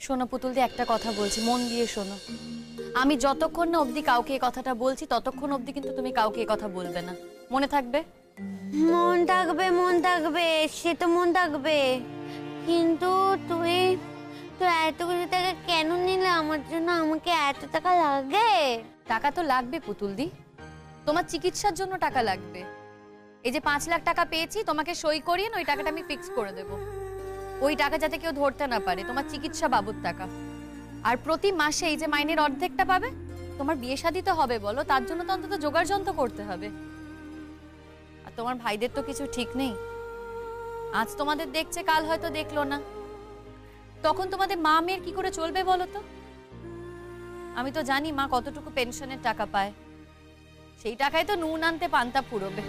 শোনো পুতুল দি, একটা কথা বলছি, মন দিয়ে শোনো। আমি যতক্ষণ না অবধি কাউকে এই কথাটা বলছি ততক্ষণ অবধি কিন্তু তুমি কাউকে এই কথা বলবে না, মনে থাকবে? মন থাকবে, মন থাকবে, সে তো মন থাকবে। কিন্তু তুই তো এত কিছু টাকা কেন নিলে আমার জন্য? আমাকে এত টাকা লাগে? টাকা তো লাগবে পুতুল দি, তোমার চিকিৎসার জন্য টাকা লাগবে। এই যে 5 লাখ টাকা পেয়েছি, তোমাকে সই করিয়ে ওই টাকাটা আমি ফিক্স করে দেব। ওই টাকা যাতে কেউ ধরতে না পারে, তোমার চিকিৎসা বাবদ টাকা। আর প্রতি মাসে এই যে মাইনের অর্ধেকটা পাবে, তোমার বিয়ে শাদী তো হবে বলো, তার জন্য তো অন্তত জোগাড় যন্ত্র করতে হবে। আর তোমার ভাইদের তো কিছু ঠিক নেই, আজ তোমাদের দেখছে কাল হয়তো দেখলো না, তখন তোমাদের মা মেয়ের কি করে চলবে বলো তো? আমি তো জানি মা কতটুকু পেনশনের টাকা পায়, সেই টাকায় তো নুন আনতে পান্তা ফুরোবে।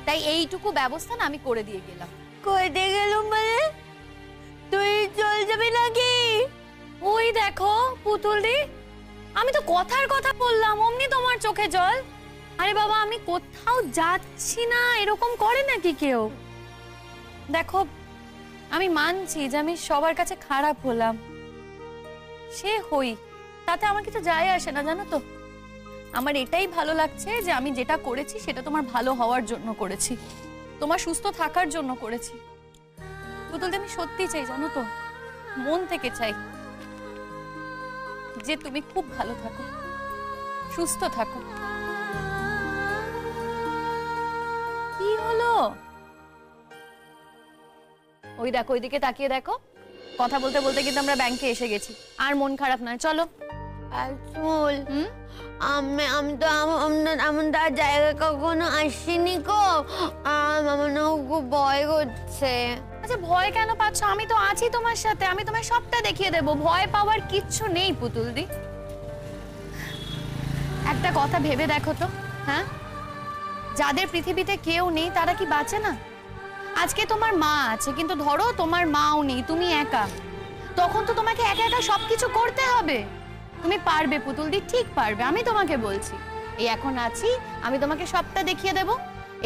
তাই এইটুকু ব্যবস্থা না আমি করে দিয়ে গেলাম। করে দিয়ে গেলুম মানে? তুই চল যাবি নাকি? ওই দেখো পুতুল দি, আমি তো কথার কথা বললাম, অমনি তোমার চোখে জল। আরে বাবা, আমি কোথাও যাচ্ছি না, এরকম করে নাকি কেউ? দেখো, আমি মানছি যে আমি সবার কাছে খারাপ হলাম, সে হই, তাতে আমার কিছু যায় আসে না, জানো তো। আমার এটাই ভালো লাগছে যে আমি যেটা করেছি সেটা তোমার ভালো হওয়ার জন্য করেছি, তোমার সুস্থ থাকার জন্য করেছি। পুতুল দি, আমি সত্যি চাই, জানো তো, মন থেকে চাই যে তুমি খুব ভালো থাকো, সুস্থ থাকো। কি হলো? ওই দেখো, ওইদিকে তাকিয়ে দেখো। কথা বলতে বলতে কিন্তু আমরা ব্যাংকে এসে গেছি। আর মন খারাপ নয়, চলো। চল। আমি তো এমন তার জায়গায় কখনো আসিনি গো। আমার না খুব ভয় করছে। আচ্ছা, ভয় কেন পাচ্ছ? আমি তো আছি তোমার সাথে, আমি তোমায় সবটা দেখিয়ে দেবো, ভয় পাওয়ার কিচ্ছু নেই পুতুল দি। একটা কথা ভেবে দেখো তো, হ্যাঁ, যাদের পৃথিবীতে কেউ নেই তারা কি বাঁচে না? আজকে তোমার মা আছে, কিন্তু ধরো তোমার মাও নেই, তুমি একা, তখন তো তোমাকে একা একা সবকিছু করতে হবে। তুমি পারবে পুতুল দি, ঠিক পারবে, আমি তোমাকে বলছি। এই এখন আছি, আমি তোমাকে সবটা দেখিয়ে দেব,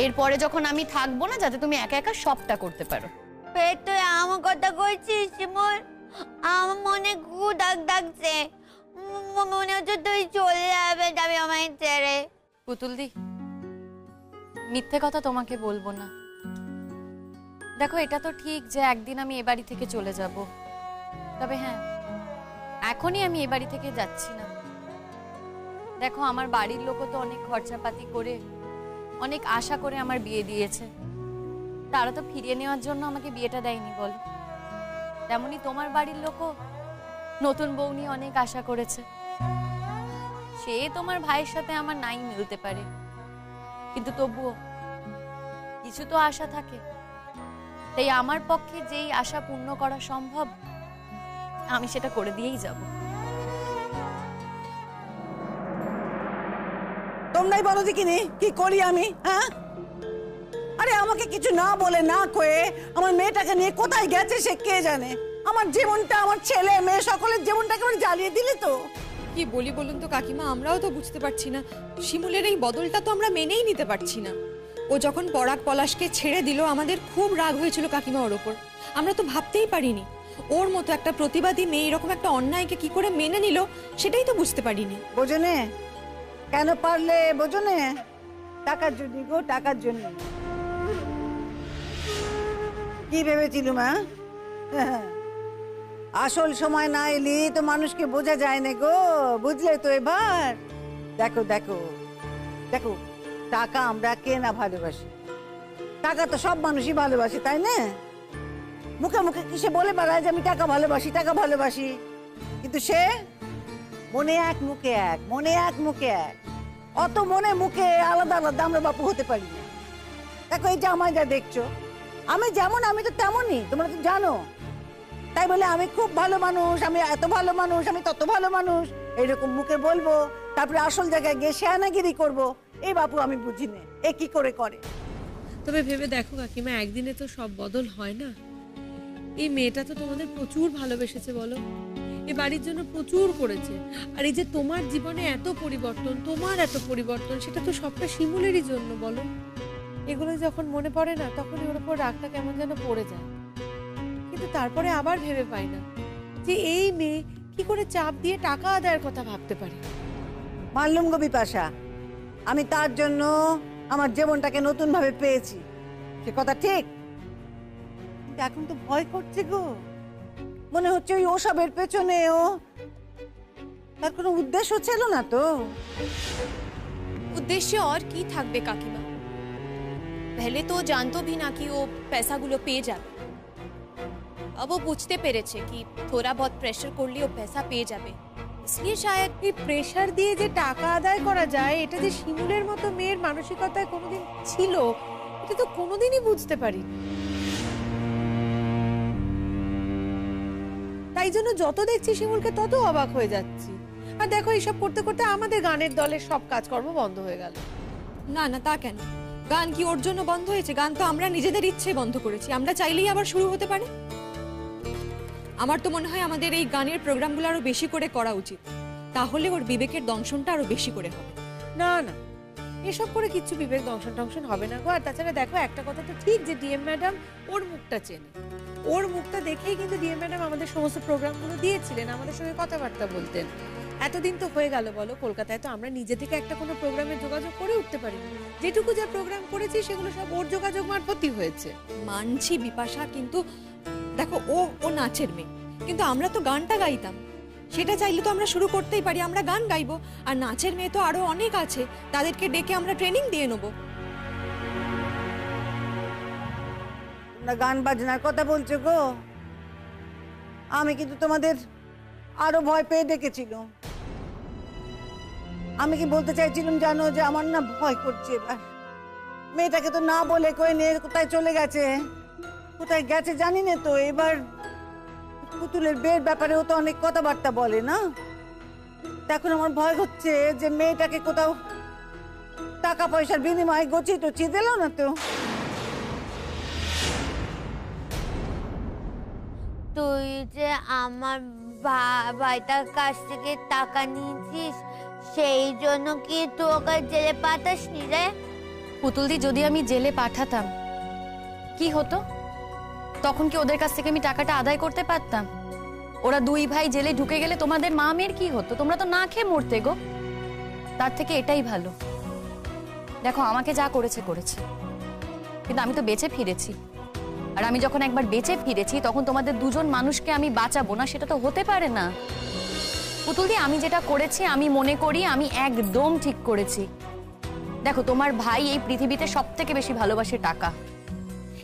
এরপরে যখন আমি থাকবো না, যাতে তুমি একা একা সবটা করতে পারো। তুই আমার কথা কইছিস শিমুল? আমার মনে খুব দাগ দাগছে। মনে হচ্ছে তুই চলে যাবি আমায় ছেড়ে। পুতুল দি, মিথ্যে কথা তোমাকে বলবো না। দেখো, এটা তো ঠিক যে একদিন আমি এ বাড়ি থেকে চলে যাব, তবে হ্যাঁ, এখনই আমি এ বাড়ি থেকে যাচ্ছি না। দেখো, আমার বাড়ির লোকও তো অনেক খরচাপাতি করে, অনেক আশা করে আমার বিয়ে দিয়েছে, তারা তো ফিরিয়ে নেওয়ার জন্য আমাকে বিয়েটা দেয়নি বল। তেমনি তোমার বাড়ির লোকও নতুন বউ নিয়ে অনেক আশা করেছে। সে তোমার ভাইয়ের সাথে আমার নাই মিলতে পারে, কিন্তু তবুও কিছু তো আশা থাকে। তাই আমার পক্ষে যেই আশা পূর্ণ করা সম্ভব, আমি সেটা করে দিয়েই যাব। তোমরাই বলো দেখিনি কি করি আমি, হ্যাঁ? আরে আমাকে কিছু না বলে না কয়ে আমার মেয়েটাকে নিয়ে কোথায় গেছে সে কে জানে। আমার জীবনটা, আমার ছেলে মেয়ে সকলের জীবনটা একেবারে জ্বালিয়ে দিলি তো। কি বলি বলুন তো কাকিমা, আমরাও তো বুঝতে পারছি না। শিমুলের এই বদলটা তো আমরা মেনেই নিতে পারছি না। ও যখন পরাগ পলাশকে ছেড়ে দিল, আমাদের খুব রাগ হয়েছিল কাকিমা ওর ওপর। আমরা তো ভাবতেই পারিনি ওর মতো একটা প্রতিবাদী মেয়ে এরকম একটা অন্যায়কে কি করে মেনে নিল, সেটাই তো বুঝতে পারিনি। বোঝনে কেন পারলে? বোঝনে টাকার জন্য গো, টাকার জন্য। কি ভেবেছিল মা? আসল সময় না এলি তো মানুষকে বোঝা যায় না গো, বুঝলে তো এবার? দেখো দেখো দেখো, টাকা আমরা কে না ভালোবাসি, টাকা তো সব মানুষই ভালোবাসে, তাই না? মুখে মুখে কিসে বলে বেড়ায় যে আমি টাকা ভালোবাসি, টাকা ভালোবাসি, কিন্তু সে মনে এক মুখে এক, মনে এক মুখে এক। অত মনে মুখে আলাদা আলাদা আমরা বাপু হতে পারি না। দেখো, এই যে আমায় যা দেখছো, আমি যেমন আমি তো তেমনই, তোমরা তো জানো। তাই বলে আমি খুব ভালো মানুষ, আমি এত ভালো মানুষ, আমি তত ভালো মানুষ, এইরকম মুখে বলবো, তারপরে আসল জায়গায় গিয়ে শেয়ানাগিরি করবো, এই বাপু আমি বুঝি না এ কি করে করে। তবে ভেবে দেখো কাকিমা, একদিনে তো সব বদল হয় না। এই মেয়েটা তো তোমাদের প্রচুর ভালোবেসেছে বলো, এই বাড়ির জন্য প্রচুর করেছে। আর এই যে তোমার জীবনে এত পরিবর্তন, তোমার এত পরিবর্তন, সেটা তো সবটা শিমুলেরই জন্য বলো। এগুলো যখন মনে পড়ে না, তখনই ওর উপর রাগটা কেমন যেন পড়ে যায়। কিন্তু তারপরে আবার ভেবে পাই না যে এই মেয়ে কি করে চাপ দিয়ে টাকা আদায়ের কথা ভাবতে পারে। মানলুম গো বিপাশা, আমি তার জন্য আমার জীবনটাকে নতুন ভাবে পেয়েছি, সে কথা ঠিক। কিন্তু এখন তো ভয় করছে গো, মনে হচ্ছে ওই ওসবের পেছনে তার কোনো উদ্দেশ্য ছিল না তো। उद्देश्य और की থাকবে কাকিমা? पहले तो जानतो भी ना कि वो पैसा गुलो পেয়ে যাবে। अब वो বুঝতে পেরেছে कि थोड़ा बहुत प्रेशर করলে ও पैसा পেয়ে যাবে, इसलिए शायद এই প্রেসার দিয়ে যে টাকা আদায় করা যায় এটা যে শিমুলের মতো মেয়ের মানসিকতায় কোনোদিন ছিল এটা তো কোনোদিনই বুঝতে পারি। তাই জন্য যত দেখছি শিমুলকে তত অবাক হয়ে যাচ্ছি। আর দেখো এইসব করতে করতে আমাদের গানের দলের সব কাজকর্ম বন্ধ হয়ে গেল। না না, তা কেন? গান কি ওর জন্য বন্ধ হয়েছে? গান তো আমরা নিজেদের ইচ্ছে বন্ধ করেছি, আমরা চাইলেই আবার শুরু হতে পারে। আমার তো মনে হয় আমাদের এই গানের প্রোগ্রামগুলো আরো বেশি করে করা উচিত, তাহলে ওর বিবেকের দংশনটা আরো বেশি করে হবে। না না, এসব করে কিচ্ছু বিবেক দংশন টংশন হবে না গো। আর তাছাড়া দেখো একটা কথা তো ঠিক যে ডিএম ম্যাডাম ওর মুখটা চেনে, ওর মুখটা দেখেই কিন্তু ডিএম ম্যাডাম আমাদের সমস্ত প্রোগ্রামগুলো দিয়েছিলেন, আমাদের সঙ্গে কথাবার্তা বলতেন। এতদিন তো হয়ে গেল বলো, কলকাতায় তো আমরা নিজে থেকে একটা কোনো প্রোগ্রামে যোগাযোগ করে উঠতে পারি, যেটুকু যা প্রোগ্রাম করেছি সেগুলো সব ওর যোগাযোগ মারফতই হয়েছে। মানছি বিপাশা, কিন্তু দেখো ও নাচের মেয়ে, কিন্তু আমরা তো গানটা গাইতাম, সেটা চাইলে তো আমরা শুরু করতেই পারি, আমরা গান গাইবো। আর নাচের মেয়ে তো আরো অনেক আছে, তাদেরকে ডেকে আমরা ট্রেনিং দিয়ে নেবো। তোমরা গান বাজনার কথা বলছো গো, আমি কিন্তু তোমাদের আরো ভয় পেয়ে ডেকেছিলাম। আমি কি বলতে চাইছিলাম জানো, যে আমার না ভয় করছে এবার। মেয়েটাকে তো না বলে কই নিয়ে কোথায় চলে গেছে, কোথায় গেছে জানি না তো। এবার পুতুলের বিয়ের ব্যাপারে ও তো অনেক কথাবার্তা বলে না, এখন আমার ভয় হচ্ছে যে মেয়েটাকে কোথাও টাকা পয়সার বিনিময়ে গচি টচি দিল না তো। তুই যে আমার ভাইটার কাছ থেকে টাকা নিয়েছিস, সেই জন্য কি তুই ওকে জেলে পাঠাসনি রে? পুতুলদি, যদি আমি জেলে পাঠাতাম কি হতো? তখন কি ওদের কাছ থেকে আমি টাকাটা আদায় করতে পারতাম? ওরা দুই ভাই জেলে ঢুকে গেলে তোমাদের মা মেয়ের কি হতো? তোমরা তো না খেয়ে মরতে গো। তার থেকে এটাই ভালো। দেখো, আমাকে যা করেছে করেছে, কিন্তু আমি তো বেঁচে ফিরেছি। আর আমি যখন একবার বেঁচে ফিরেছি তখন তোমাদের দুজন মানুষকে আমি বাঁচাবো না, সেটা তো হতে পারে না। পুতুলদি, আমি যেটা করেছি আমি মনে করি আমি একদম ঠিক করেছি। দেখো, তোমার ভাই এই পৃথিবীতে সব থেকে বেশি ভালোবাসে টাকা।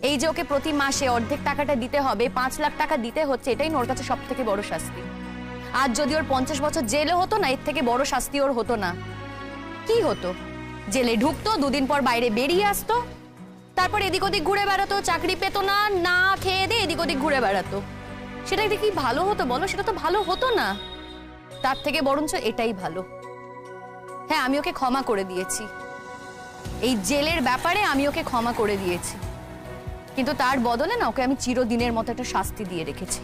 এই যে ওকে প্রতি মাসে অর্ধেক টাকাটা দিতে হবে, 5 লাখ টাকা দিতে হচ্ছে, এটাই ওর কাছে সব থেকে বড় শাস্তি। আজ যদি ওর 50 বছর জেলে হতো না, এর থেকে বড় শাস্তি ওর হতো না। কি হতো? জেলে ঢুকতো, 2 দিন পর বাইরে বেরিয়ে আসতো, তারপর এদিক ওদিক ঘুরে বেড়াতো, চাকরি পেত না, না খেয়ে দিয়ে এদিক ওদিক ঘুরে বেড়াতো। সেটা কি ভালো হতো বলো? সেটা তো ভালো হতো না। তার থেকে বরঞ্চ এটাই ভালো। হ্যাঁ, আমি ওকে ক্ষমা করে দিয়েছি, এই জেলের ব্যাপারে আমি ওকে ক্ষমা করে দিয়েছি, কিন্তু তার বদলে না ওকে আমি চিরদিনের মতো একটা শাস্তি দিয়ে রেখেছি।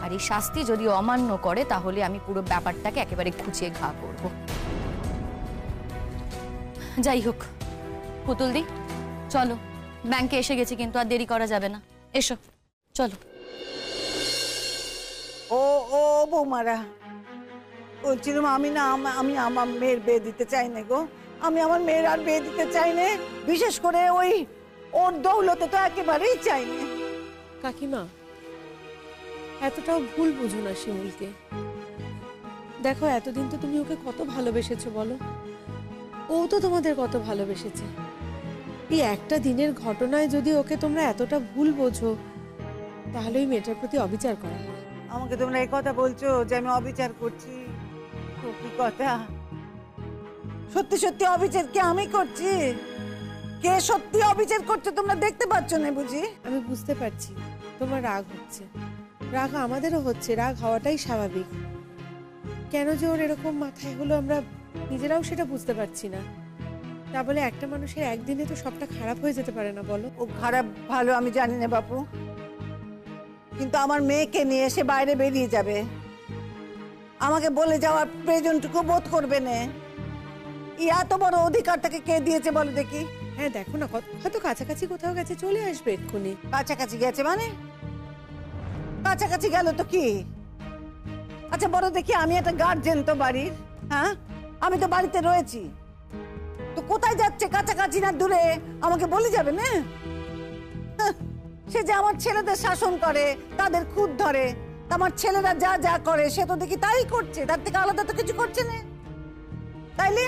আর এই শাস্তি যদি অমান্য করে তাহলে আমি পুরো ব্যাপারটাকে একেবারে খুঁচিয়ে ঘা করব। যাই হোক পুতুলদি, চলো, ব্যাংকে এসে গেছি, কিন্তু আর দেরি করা যাবে না। এসো, চলো। ও ও বৌমারা, বলছিলাম আমি না আমি আমার মেয়ের বিয়ে দিতে চাই না গো। আমি আমার মেয়ের আর বিয়ে দিতে চাই না, বিশেষ করে ওই ওর দৌলতে তো একেবারেই চাই না। কাকিমা, এতটাও ভুল বুঝো না শিমুলকে। দেখো, এতদিন তো তুমি ওকে কত ভালোবেসেছো বলো, ও তো তোমাদের কত ভালোবেসেছে। এই একটা দিনের ঘটনায় যদি ওকে তোমরা এতটা ভুল বোঝো, তাহলে ওই মেয়েটার প্রতি অবিচার করা হয়। আমাকে তোমরা এই কথা বলছো যে আমি অবিচার করছি? কি কথা? সত্যি সত্যি অবিচার কি আমি করছি? কে সত্যি অবিচার করছে তোমরা দেখতে পাচ্ছ না বুঝি? আমি বুঝতে পারছি তোমার রাগ হচ্ছে, রাগ আমাদেরও হচ্ছে, রাগ হওয়াটাই স্বাভাবিক। কেন যে ওর এরকম মাথায় হলো আমরা নিজেরাও সেটা বুঝতে পারছি না। তা বলে একটা মানুষের একদিনে তো সবটা খারাপ হয়ে যেতে পারে না বলো? ও খারাপ ভালো আমি জানি না বাপু, কিন্তু আমার মেয়েকে নিয়ে সে বাইরে বেরিয়ে যাবে, আমাকে বলে যাওয়ার প্রয়োজনটুকু বোধ করবে না। এত বড় অধিকারটাকে কে দিয়েছে বলো দেখি? হ্যাঁ দেখো না, হয়তো কাছাকাছি কোথাও গেছে, চলে আসবে এক্ষুনি। কাছাকাছি গেছে মানে? কাছাকাছি গেল তো কি? আচ্ছা বড় দেখি, আমি একটা গার্জেন তো বাড়ির, হ্যাঁ আমি তো বাড়িতে রয়েছি, তো কোথায় যাচ্ছে, কাছাকাছি না দূরে, আমাকে বলে যাবে না? হ্যাঁ, সে যে আমার ছেলেদের শাসন করে, তাদের খুদ ধরে, তা আমার ছেলেরা যা যা করে সে তো দেখি তাই করছে, তার থেকে আলাদা তো কিছু করছে না, তাইলে?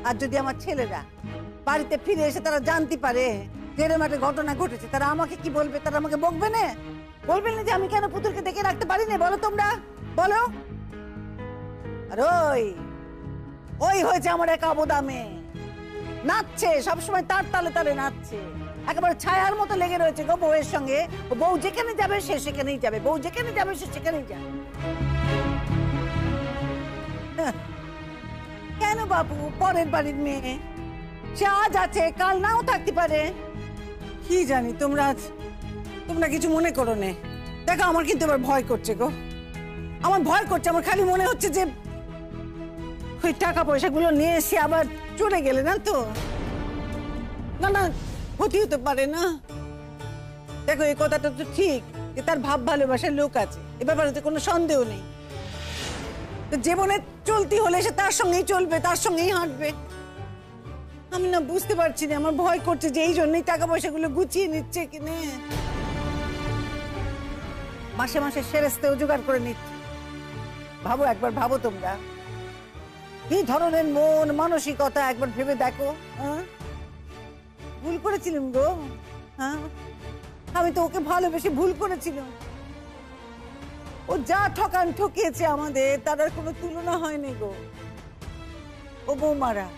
আর যদি আমার ছেলেরা বাড়িতে ফিরে এসে তারা জানতে পারে যে এরকম একটা ঘটনা ঘটেছে, তারা আমাকে কি বলবে? তারা আমাকে বকবে না? বলবেন না যে আমি কেন পুতুলকে দেখে রাখতে পারি না? বলো তোমরা, বলো। আর ওই হয়েছে আমার এক অবদা মেয়ে, নাচছে সবসময়, তার তালে তালে নাচছে, একেবারে ছায়ার মতো লেগে রয়েছে গো বউয়ের সঙ্গে। ও বউ যেখানে যাবে সে সেখানেই যাবে, বউ যেখানে যাবে সে সেখানেই যাবে। হ্যাঁ, কেন বাবু? পরের বাড়ির মেয়ে, সে আজ আছে কাল নাও থাকতে পারে, কি জানি। তোমরা কিছু মনে করো না। দেখো আমার কিন্তু এবার ভয় করছে গো, আমার ভয় করছে। আমার খালি মনে হচ্ছে যে ওই টাকা পয়সাগুলো নিয়ে এসে আবার চলে গেলে না তো, না হতেই তো পারে না। দেখো এই কথাটা তো ঠিক যে তার ভাব ভালোবাসার লোক আছে, এ ব্যাপারে তো কোনো সন্দেহ নেই। তো জীবনে চলতি হলে সে তার সঙ্গেই চলবে, তার সঙ্গেই হাঁটবে। আমি না বুঝতে পারছি না, আমার ভয় করছে যে এই জন্যই টাকা পয়সাগুলো গুছিয়ে নিচ্ছে কিনে, মাসে মাসে সেরেস্তেও জোগাড় করে নিচ্ছে। ভাবো, একবার ভাবো তোমরা কি ধরনের মন মানসিকতা, একবার ভেবে দেখো। হ্যাঁ, ভুল করেছিলাম গো, হ্যাঁ আমি তো ওকে ভালোবেসে ভুল করেছিলাম। ও যা ঠকান ঠকিয়েছে আমাদের, তার আর কোনো তুলনা হয়নি গো। ও বৌমারা,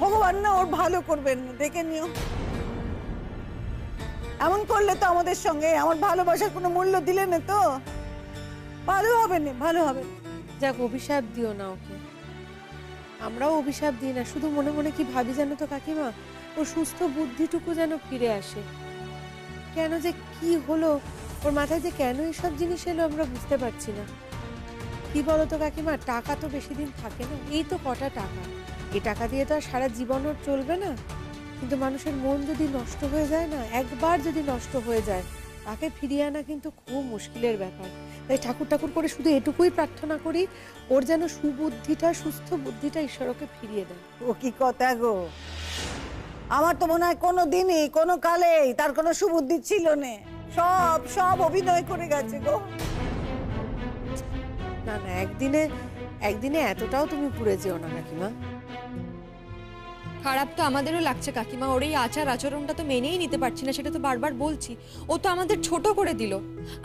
ভগবান না ওর ভালো করবেন, দেখে নিও। এমন করলে তো আমাদের সঙ্গে আমার ভালোবাসার কোনো মূল্য দিলে না তো, ভালো হবে না, ভালো হবে না। যাক, অভিশাপ দিও না ওকে, আমরাও অভিশাপ দিই না, শুধু মনে মনে কি ভাবি জানো তো কাকিমা, ওর সুস্থ বুদ্ধিটুকু যেন ফিরে আসে। কেন যে কি হলো ওর মাথায়, যে কেন এসব জিনিস এলো আমরা বুঝতে পারছি না। কি বলতো কাকিমা, টাকা তো বেশি দিন থাকে না, এই তো কটা টাকা, এই টাকা দিয়ে তো আর সারা জীবন ওর চলবে না। কিন্তু মানুষের মন যদি নষ্ট হয়ে যায় না, একবার যদি নষ্ট হয়ে যায়, তাকে ফিরিয়ে আনা কিন্তু খুব মুশকিলের ব্যাপার। তাই ঠাকুর করে শুধু এটুকুই প্রার্থনা করি, ওর যেন সুবুদ্ধিটা, সুস্থ বুদ্ধিটা ঈশ্বর ওকে ফিরিয়ে দেয়। ও কি কথা গো, আমার তো মনে হয় কোনো দিনই কোনো কালেই তার কোনো সুবুদ্ধি ছিল না, সব অভিনয় করে গেছে গো। না একদিনে এতটাও তুমি পুড়ে যেও না কাকিমা। খারাপ তো আমাদেরও লাগছে কাকিমা, ওর এই আচার আচরণটা তো মেনেই নিতে পারছি না, সেটা তো বারবার বলছি। ও তো আমাদের ছোট করে দিল,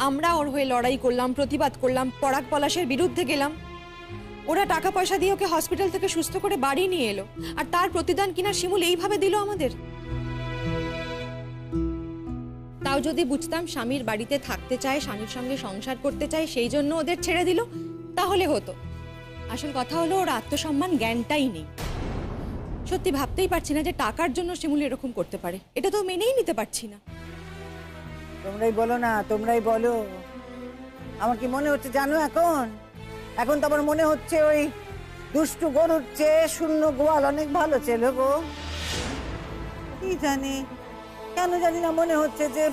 আমরা ওর হয়ে লড়াই করলাম, প্রতিবাদ করলাম, পরাগ পলাশের বিরুদ্ধে গেলাম, ওরা টাকা পয়সা দিয়ে ওকে হসপিটাল থেকে সুস্থ করে বাড়ি নিয়ে এলো, আর তার প্রতিদান কিনা শিমুল এইভাবে দিল আমাদের। তাও যদি বুঝতাম স্বামীর বাড়িতে থাকতে চায়, স্বামীর সঙ্গে সংসার করতে চায়, সেই জন্য ওদের ছেড়ে দিল, তাহলে হতো। আসল কথা হলো ওর আত্মসম্মান জ্ঞানটাই নেই। সত্যি ভাবতেই পারছি না যে টাকার জন্য শিমুল এরকম করতে পারে, এটা তো মেনেই নিতে পারছি না। তোমরাই বলো না, তোমরাই বলো। আমার কি মনে হচ্ছে জানো, এখন তো আমার মনে হচ্ছে ওই দুষ্টু গরুর চেয়ে শূন্য গোয়াল অনেক ভালো ছিল গো। কি জানি, কেন জানি না মনে হচ্ছে যে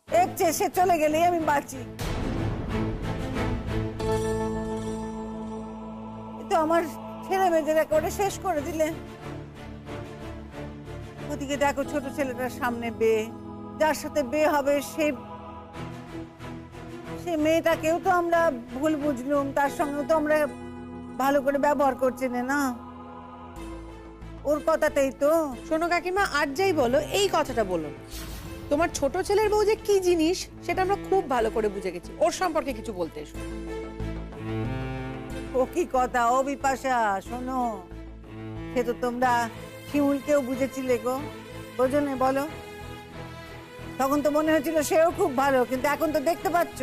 এর চেয়ে সে চলে গেলেই আমি বাঁচি। তো আমার ছেলে মেয়েদের একেবারে শেষ করে দিলে। ওদিকে দেখো ছোট ছেলেটার সামনে বিয়ে, যার সাথে বিয়ে হবে সে মেয়েটাকেও তো আমরা ভুল বুঝলুম, তার সঙ্গেও তো আমরা ভালো করে ব্যবহার করছি না, ওর কথাতেই তো। শোনো কাকিমা, আর যাই বলো এই কথাটা বলো, তোমার ছোট ছেলের বউ যে কি জিনিস সেটা আমরা খুব ভালো করে বুঝে গেছি, ওর সম্পর্কে কিছু বলতে এসো। ও কি কথা, ও বিপাশা শোনো, সে তো তোমরা শিমুলকেও বুঝেছিলে গো, বোঝনে বলো? তখন তো মনে হচ্ছিল সেও খুব ভালো, কিন্তু এখন তো দেখতে পাচ্ছ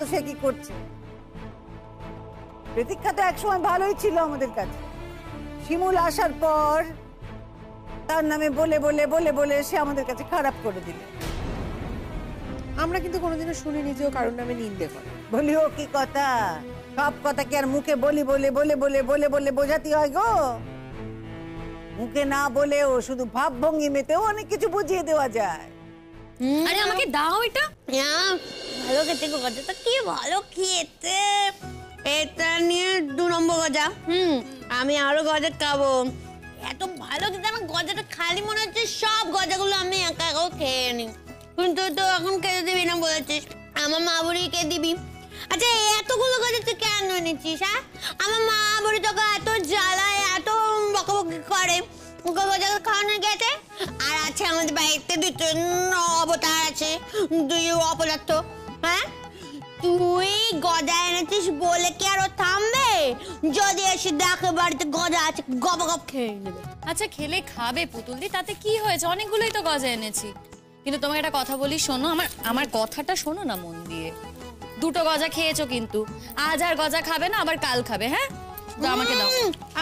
তো সে কি করছে। প্রতীক্ষা তো একসময় ভালোই ছিল আমাদের কাছে, শিমুল আসার পর তার নামে বলে বলে বলে বলে সে আমাদের কাছে খারাপ করে দিল। আমরা কিন্তু কোনোদিনও শুনিনি যে ও কারোর নামে নিন্দে করে। বলি ও কি কথা, সব কথা কি আর মুখে বলে বলে বলে বলে বলে বলে বোঝাতে হয় গো? মুখে না বলেও শুধু ভাব ভঙ্গিমেতেও অনেক কিছু বুঝিয়ে দেওয়া যায়। আরে আমাকে দাও এটা। ভালো খেতে গজাটা, কি ভালো খেতে। এটা নিয়ে 2 নম্বর গজা। আমি আরো গজা খাবো। এত ভালো খেতে, আমার গজাটা খালি মনে হচ্ছে সব গজাগুলো আমি একা একা খেয়ে নিই। কিন্তু তো এখন খেতে দিবি না বলেছিস, আমার মা বুড়িকে দিবি। আচ্ছা এতগুলো গজা তুই কেন নিচ্ছিস? হ্যাঁ, আমার মা বুড়ি তোকে এত জ্বালায়, এত বকাবকি করে, ওকে গজা খাওয়ানো গেছে। আর আছে আমাদের বাড়িতে 2 অবতার আছে, 2 অপদার্থ। হ্যাঁ, তুই গজা এনেছিস বলে কি আর ও থামবে? যদি এসে দেখে বাড়িতে গজা আছে, গপ গপ খেয়ে নেবে। আচ্ছা খেলে খাবে পুতুলদি, তাতে কি হয়েছে? অনেকগুলোই তো গজা এনেছি। কিন্তু তোমাকে একটা কথা বলি, শোনো, আমার কথাটা শোনো না মন দিয়ে। 2টো গজা খেয়েছো, কিন্তু আজ আর গজা খাবে না, আবার কাল খাবে। হ্যাঁ, দাও আমাকে দাও।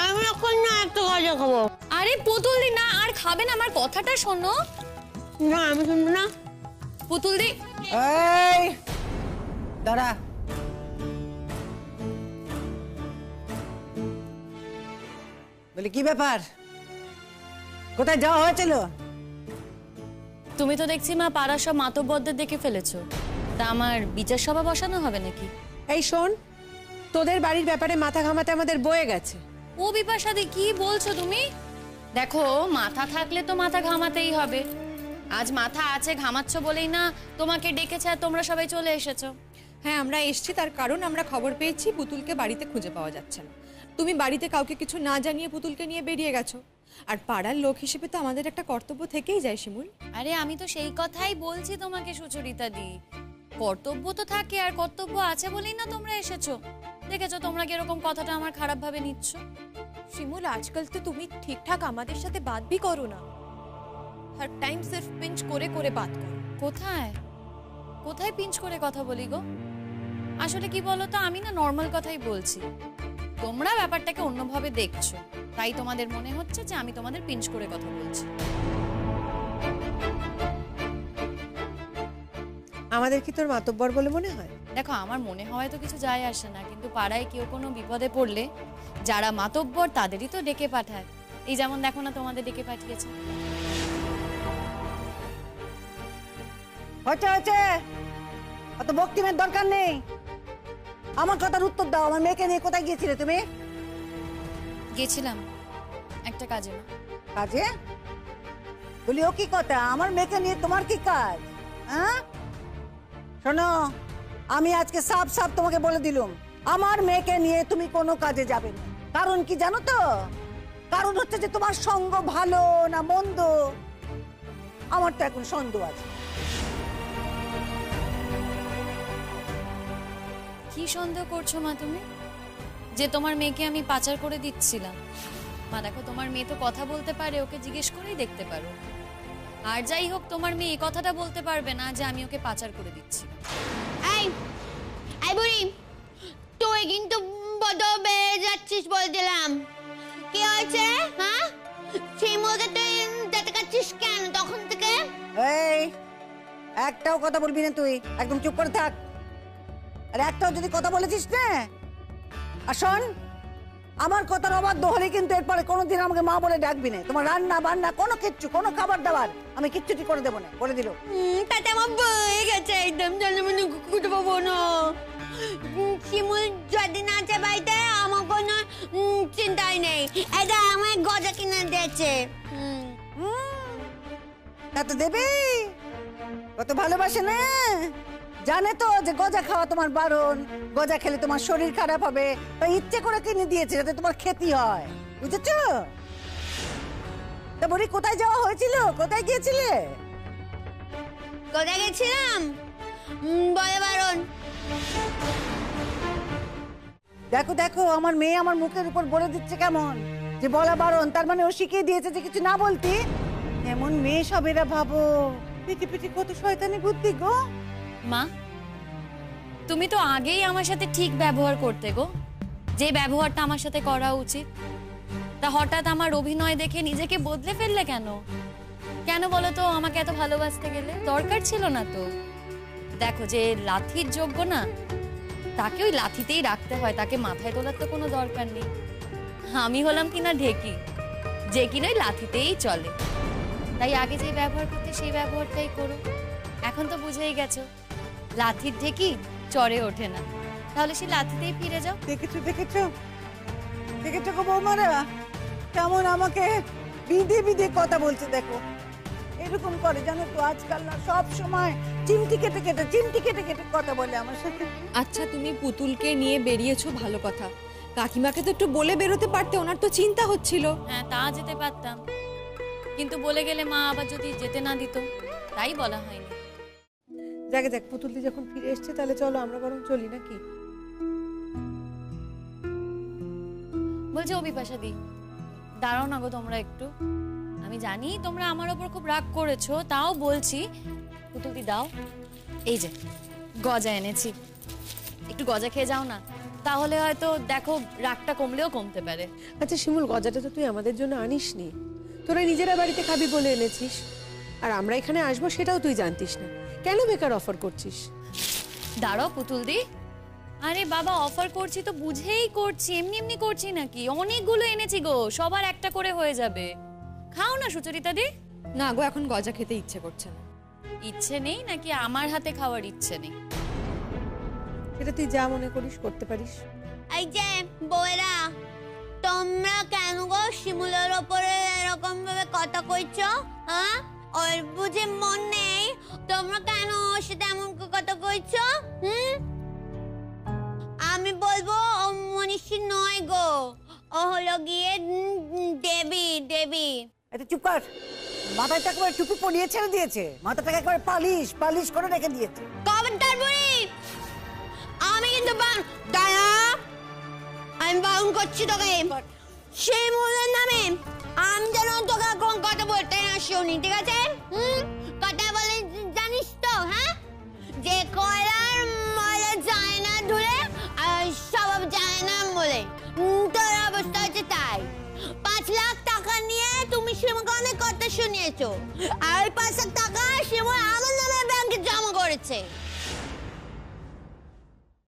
আমি এখন না একটু গজা খাবো। আরে পুতুলদি না, আর খাবে না, আমার কথাটা শোনো। না আমি শুনবো না। পুতুলদি এই দাঁড়া, বলি কি ব্যাপার, কোথায় যাওয়া হয়েছিল? তুমি তো দেখছি মা পাড়ার সব মাতব্বরদের দেখে ফেলেছো, তা আমার বিচার সভা বসানো হবে নাকি? এই শোন, তোদের বাড়ির ব্যাপারে মাথা ঘামাতে আমাদের বয়ে গেছে। ও বিপাশাদি, কি বলছো তুমি? দেখো, মাথা থাকলে তো মাথা ঘামাতেই হবে। আজ মাথা আছে, ঘামাচ্ছ বলেই না তোমাকে ডেকেছে আর তোমরা সবাই চলে এসেছো। হ্যাঁ, আমরা এসেছি তার কারণ আমরা খবর পেয়েছি পুতুলকে বাড়িতে খুঁজে পাওয়া যাচ্ছে না। তুমি বাড়িতে কাউকে কিছু না জানিয়ে পুতুলকে নিয়ে বেরিয়ে গেছো। আর পাড়ার লোক হিসেবে তো আমাদের একটা কর্তব্য থেকেই যায় শিমুল। আরে আমি তো সেই কথাই বলছি তোমাকে সুচরিতা দি, কর্তব্য তো থাকে, আর কর্তব্য আছে বলেই না তোমরা এসেছো। দেখেছো তোমরা কিরকম কথাটা আমার খারাপ ভাবে নিচ্ছ। শিমুল, आजकल तो তুমি ঠিকঠাক আমাদের সাথে বাত भी করো না, हर टाइम सिर्फ पिंच করে করে বাত করো। কোথায় কোথায় পিঞ্চ করে কথা বলি গো? আসলে কি বলো তো, আমি না নর্মাল কথাই বলছি। তোমরা ব্যাপারটাকে অন্যভাবে দেখছো, তাই তোমাদের মনে হচ্ছে যে আমি তোমাদের পিঞ্চ করে কথা বলছি। আমাদের কি তোর মাতব্বর বলে মনে হয়? দেখো, আমার মনে হয় তো কিছু যায় আসে না, কিন্তু পাড়ায় কেউ কোনো বিপদে পড়লে যারা মাতব্বর তাদেরই তো ডেকে পাঠায়। এই যেমন দেখো না, তোমাদের ডেকে পাঠিয়েছে। হচ্ছে হচ্ছে, অত বক্তিমের দরকার নেই। আমার কথার উত্তর দাও, আমার মেয়েকে নিয়ে কোথায় গিয়েছিলে তুমি? গেছিলাম একটা কাজে। না কাজে? বলি ও কি কথা, আমার মেয়েকে নিয়ে তোমার কি কাজ? হ্যাঁ শোনো, আমি আজকে সাফ সাফ তোমাকে বলে দিলুম, আমার মেয়েকে নিয়ে তুমি কোনো কাজে যাবে না। কারণ কি জানো তো? কারণ হচ্ছে যে তোমার সঙ্গ ভালো না মন্দ, আমার তো এখন সন্দেহ আছে। কি সন্দেহ করছো মা তুমি, যে তোমার মেয়েকে আমি পাচার করে দিচ্ছিলাম? মা দেখো, তোমার মেয়ে তো কথা বলতে পারে, ওকে জিজ্ঞেস করেই দেখতে পারো। আর যাই হোক, তোমার মেয়ে এই কথাটা বলতে পারবে না যে আমি ওকে পাচার করে দিচ্ছি। এই এই বুড়ি, তুই কিন্তু বড় বেড়ে যাচ্ছিস বলে দিলাম। কি হয়েছে? হ্যাঁ, শিমুলকে তুই দেখাচ্ছিস কেন তখন থেকে? এই একটাও কথা বলবি না তুই, একদম চুপ করে থাক। আর একটাও যদি কথা বলেছিস না, আর শোন, আমার কথার অবাধ্য হলে কিন্তু এরপরে কোনোদিন আমাকে মা বলে ডাকবি না। তোমার রান্না বান্না কোনো কিচ্ছু, কোনো খাবার দাবার আমি কিচ্ছুটি করে দেবো না, বলে দিল। তাতে আমার বয়ে গেছে একদম, জানো মানে খুঁজে পাবো না। শিমুল যদি না আছে বাড়িতে, আমার কোনো চিন্তাই নেই। এটা আমার গজা কিনে দিয়েছে। তা তো দেবে, কত ভালোবাসে না। জানে তো যে গজা খাওয়া তোমার বারণ, গজা খেলে তোমার শরীর খারাপ হবে, তাই ইচ্ছে করে কিনে দিয়েছে যাতে তোমার ক্ষতি হয়, বুঝেছো? তা বলি কোথায় যাওয়া হয়েছিল, কোথায় গিয়েছিলে? কোথায় গেছিলাম বলে বারণ। দেখো দেখো, আমার মেয়ে আমার মুখের উপর বলে দিচ্ছে কেমন যে বলা বারণ, তার মানে ও শিখিয়ে দিয়েছে যে কিছু না বলতি। এমন মেয়ে সব এরা, ভাবো পিটি পিটি কত শয়তানি বুদ্ধি গো। মা, তুমি তো আগেই আমার সাথে ঠিক ব্যবহার করতে গো, যে ব্যবহারটা আমার সাথে করা উচিত। তা হঠাৎ আমার অভিনয় দেখে নিজেকে বদলে ফেললে কেন? কেন বলো তো, আমাকে এত ভালোবাসতে গেলে? দরকার ছিল না তো। দেখো, যে লাঠির যোগ্য না, তাকে ওই লাঠিতেই রাখতে হয়, তাকে মাথায় তোলার তো কোনো দরকার নেই। আমি হলাম কিনা ঢেকি, যে কিনা ওই লাঠিতেই চলে। তাই আগে যে ব্যবহার করতে সেই ব্যবহারটাই করো। এখন তো বুঝেই গেছো লাথির ঢেকি চড়ে ওঠে না, তাহলে সেই লাথিতেই ফিরে যাও। দেখেছো দেখেছো দেখেছো গো বৌমারা কেমন আমাকে বিধে বিধে কথা বলছে, দেখো এরকম করে জানো তো আজকাল না, সব সময় চিমটি কেটে কেটে কথা বলে আমার সাথে। আচ্ছা তুমি পুতুলকে নিয়ে বেরিয়েছো ভালো কথা, কাকিমাকে তো একটু বলে বেরোতে পারতে, ওনার তো চিন্তা হচ্ছিল। হ্যাঁ তা যেতে পারতাম, কিন্তু বলে গেলে মা আবার যদি যেতে না দিত, তাই বলা হয়নি। যাকে যাক, পুতুলদি যখন ফিরে এসছে তাহলে চলো আমরা বরং চলি নাকি? বলছে ও বিপাশা দি, দাঁড়াও না গো তোমরা একটু। আমি জানি তোমরা আমার ওপর খুব রাগ করেছো, তাও বলছি পুতুলদি দাও, এই যে গজা এনেছি, একটু গজা খেয়ে যাও না, তাহলে হয়তো দেখো রাগটা কমলেও কমতে পারে। আচ্ছা শিমুল, গজাটা তো তুই আমাদের জন্য আনিসনি, তোরা নিজেরা বাড়িতে খাবি বলে এনেছিস, আর আমরা এখানে আসবো সেটাও তুই জানতিস না, কেন বেকার অফার করছিস? দাঁড়াও পুতুলদি, আরে বাবা অফার করছি তো বুঝেই করছি, এমনি এমনি করছি নাকি, অনেকগুলো এনেছি গো, সবার একটা করে হয়ে যাবে। খাও না সুচরিতা দি। না গো এখন গজা খেতে ইচ্ছে করছে না। ইচ্ছে নেই নাকি আমার হাতে খাওয়ার ইচ্ছে নেই? সেটা তুই যা মনে করিস করতে পারিস। এই যে বউয়েরা, তোমরা কেন গো শিমুলের ওপরে এরকম ভাবে কথা কইছো? হ্যাঁ, ওর বুঝে মন নেই? তোমরা কেন ওর সাথে এমন কথা কইছো? আমি বলবো ও মনীষী নয় গো, ও হলো গিয়ে দেবী। দেবী এটা চুপ কর, মাথাটা একবার টুপি পরিয়ে ছেড়ে দিয়েছে, মাথাটাকে একবার পালিশ করে রেখে দিয়েছে। কবেনটার বুড়ি, আমি কিন্তু দাঁড়া, আমি বারণ করছি তোকে, শিমুলের নামে আমি যেন তোকে কোন কথা বলতে না শুনি, ঠিক আছে? কথা বলে জানিস তো, হ্যাঁ, যে কয়লার ময়লা যায় না ধুলে আর স্বভাব যায় না বলে, তোর অবস্থা হচ্ছে তাই। 5 লাখ টাকা নিয়ে তুমি শিমুলকে অনেক কথা শুনিয়েছো, আর ওই 5 লাখ টাকা শিমুল আমার নামে ব্যাংকে জমা করেছে।